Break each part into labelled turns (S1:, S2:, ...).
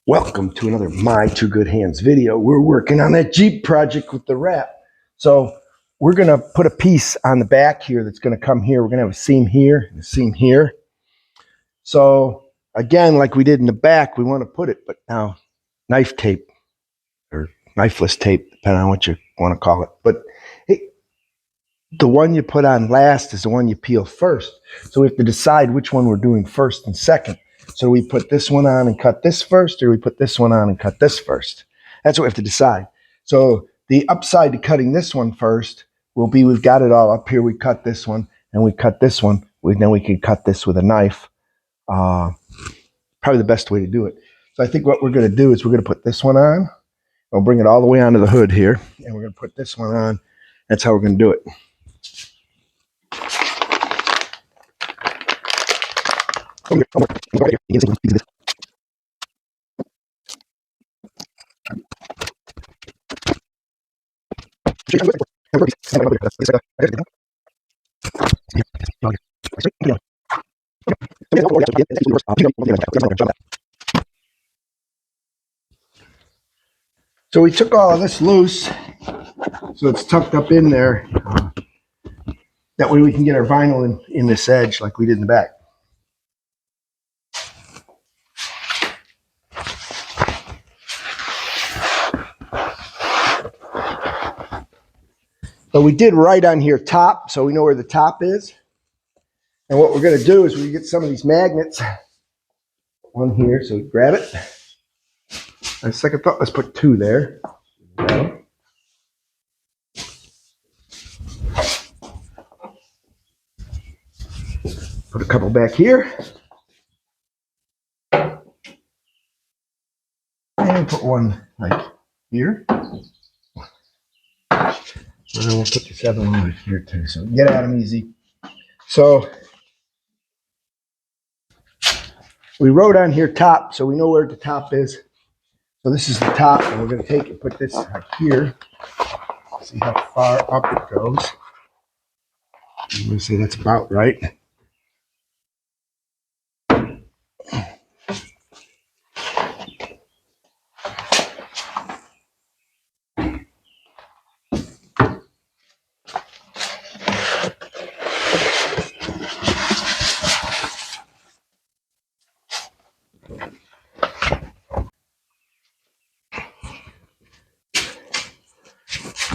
S1: Welcome to another My Two Good Hands video. We're working on that Jeep project with the wrap. So we're going to put a piece on the back here that's going to come here. We're going to have a seam here and a seam here. So again, like we did in the back, we want to put it, but now knife tape or knifeless tape, depending on what you want to call it. But hey, the one you put on last is the one you peel first. So we have to decide which one we're doing first and second. So we put this one on and cut this first, or we put this one on and cut this first. That's what we have to decide. So the upside to cutting this one first will be we've got it all up here. We cut this one and we cut this one. Then we can cut this with a knife. Probably the best way to do it. So I think what we're going to do is we're going to put this one on. We'll bring it all the way onto the hood here. And we're going to put this one on. That's how we're going to do it. So we took all of this loose, so it's tucked up in there. That way we can get our vinyl in this edge like we did in the back. So we did right on here top, so we know where the top is. And what we're going to do is we get some of these magnets on here, so we grab it. On second thought, let's put two there. Put a couple back here. And put one like here. And then we'll put this other one right here too, so get at them easy. So we wrote on here top, so we know where the top is. So this is the top, and we're going to take and put this right here. See how far up it goes. I'm going to say that's about right.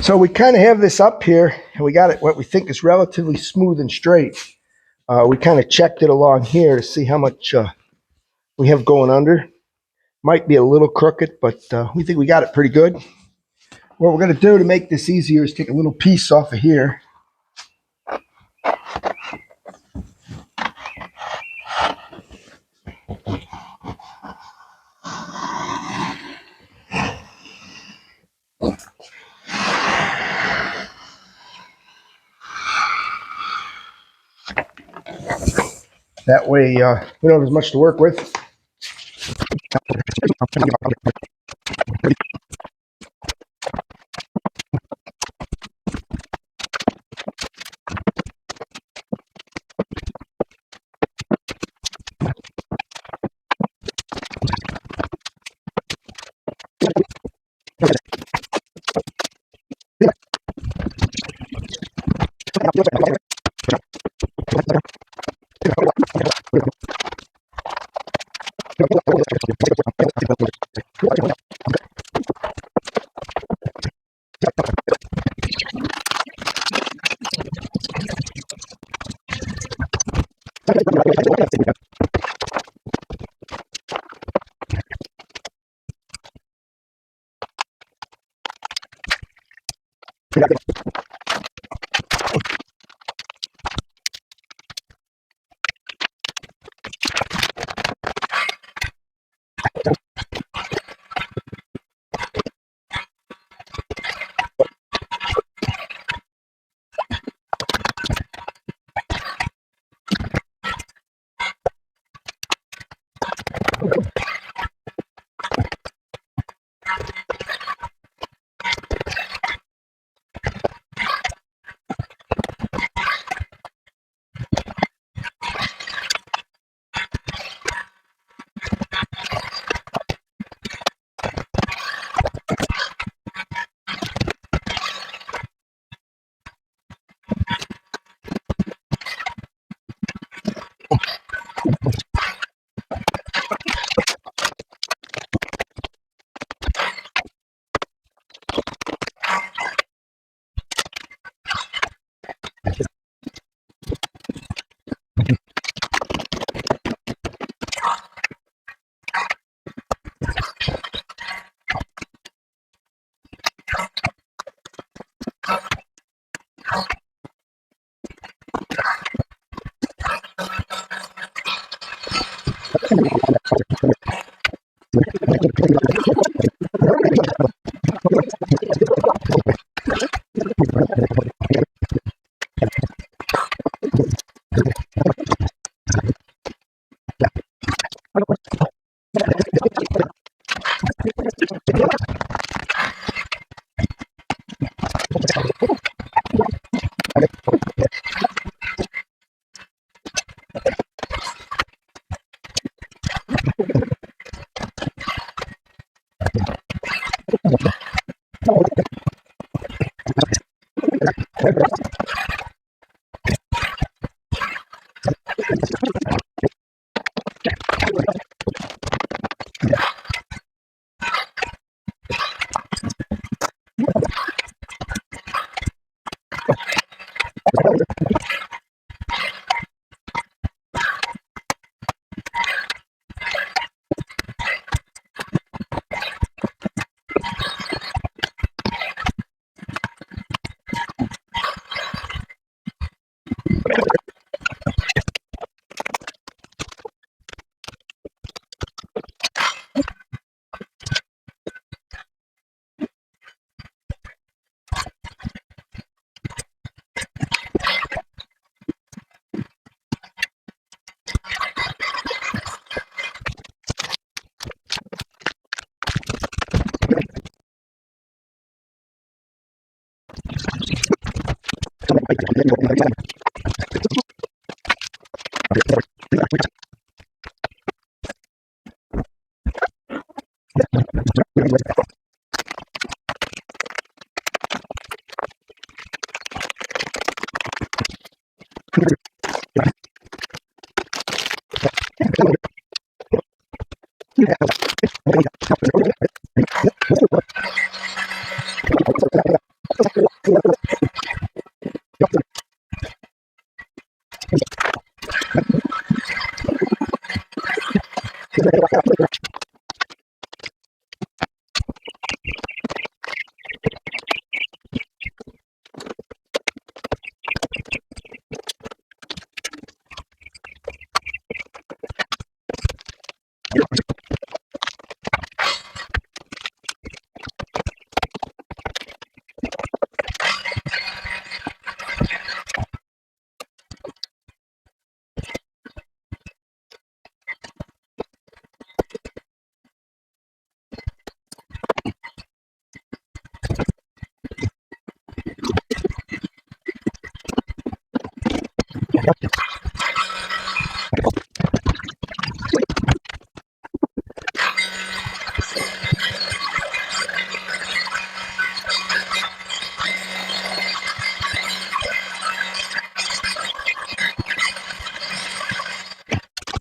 S1: So we kind of have this up here, and we got it what we think is relatively smooth and straight. We kind of checked it along here to see how much we have going under. Might be a little crooked, but we think we got it pretty good. What we're going to do to make this easier is take a little piece off of here. That way we don't have as much to work with.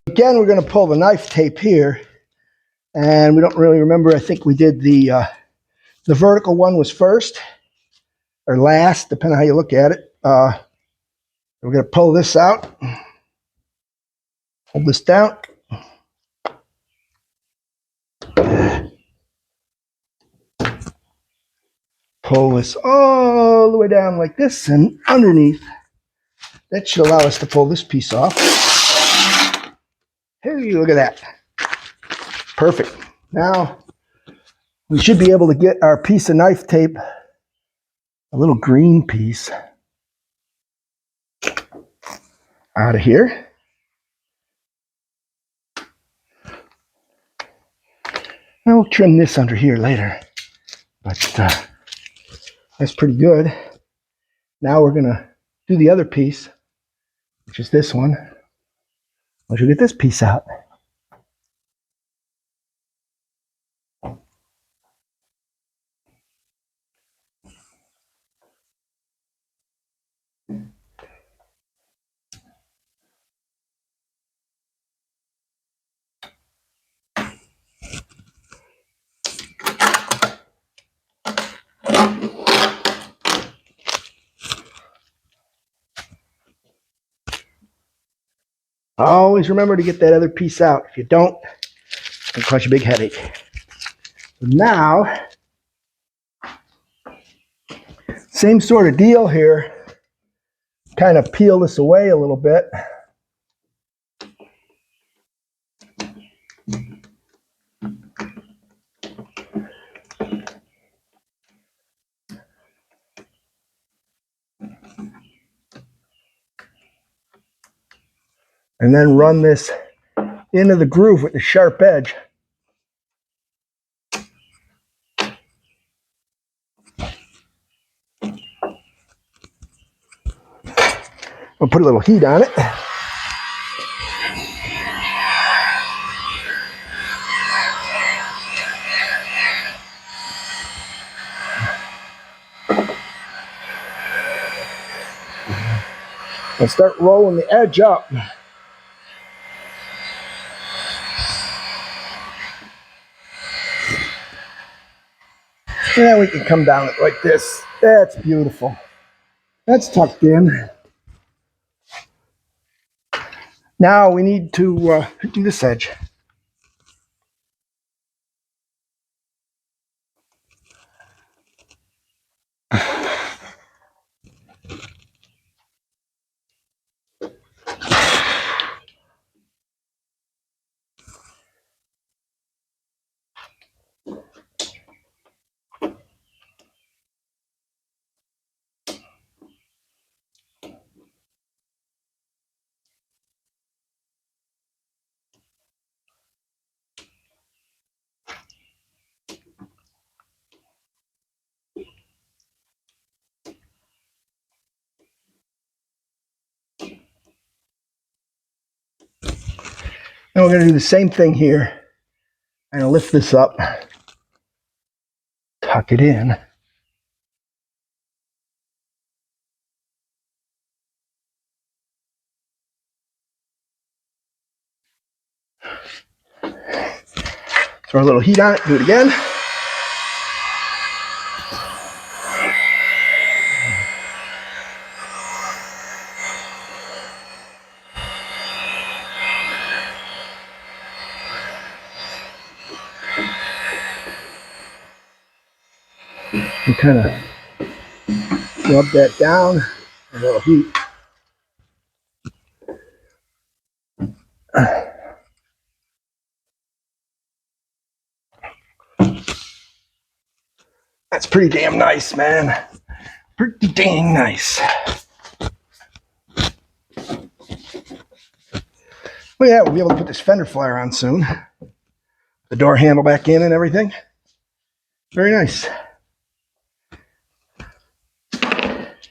S1: Again, we're going to pull the knife tape here, and we don't really remember. I think we did the vertical one was first or last, depending on how you look at it. We're going to pull this out, hold this down. Pull this all the way down like this, and underneath. That should allow us to pull this piece off. Hey, look at that. Perfect. Now, we should be able to get our piece of knife tape, a little green piece, out of here. And we'll trim this under here later. But that's pretty good. Now we're going to do the other piece, which is this one. Once you get this piece out. Always remember to get that other piece out. If you don't, it's going to cause you a big headache. Now, same sort of deal here. Kind of peel this away a little bit. and then run this into the groove with the sharp edge. We'll put a little heat on it. And start rolling the edge up. And then we can come down it like this. That's beautiful. That's tucked in. Now we need to do this edge. And we're going to do the same thing here. I'm going to lift this up, tuck it in. Throw a little heat on it, do it again. And kind of rub that down, a little heat. That's pretty damn nice, man. Pretty dang nice. Well, yeah, we'll be able to put this fender flare on soon. The door handle back in and everything. Very nice.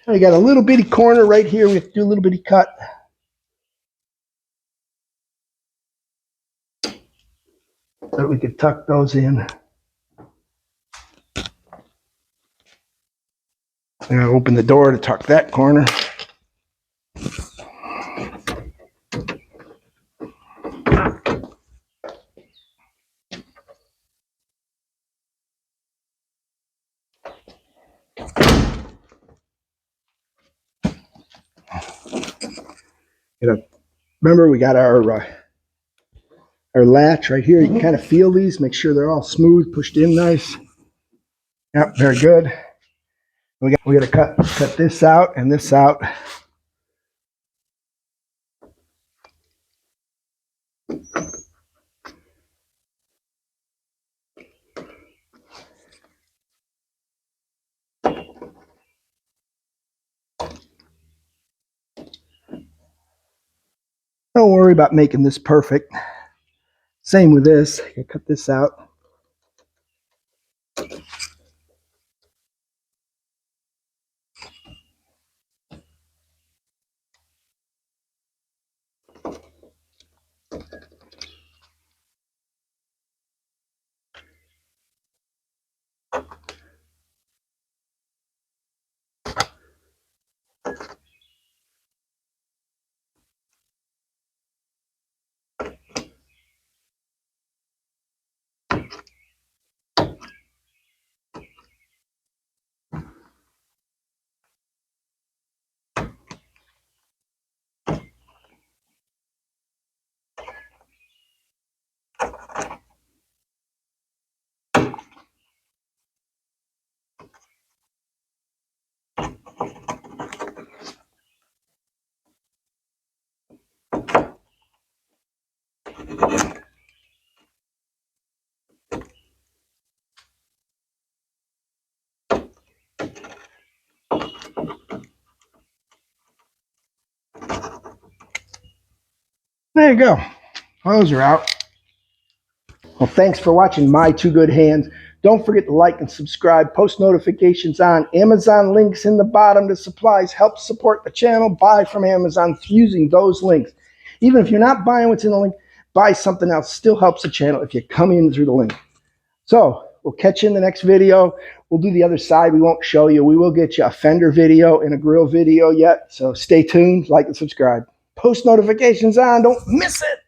S1: We got a little bitty corner right here. We have to do a little bitty cut. So we could tuck those in. And I'll open the door to tuck that corner. Remember, we got our latch right here. You can kind of feel these. Make sure they're all smooth, pushed in nice. Yep, very good. We got to cut this out and this out. Don't worry about making this perfect. Same with this. I cut this out. There you go. Those are out. Well, thanks for watching My Two Good Hands. Don't forget to like and subscribe, post notifications on. Amazon links in the bottom to supplies. Help support the channel. Buy from Amazon using those links. Even if you're not buying what's in the link, buy something else. Still helps the channel if you come in through the link. So we'll catch you in the next video. We'll do the other side. We won't show you. We will get you a fender video and a grill video yet. So stay tuned, like and subscribe. Post notifications on. Don't miss it.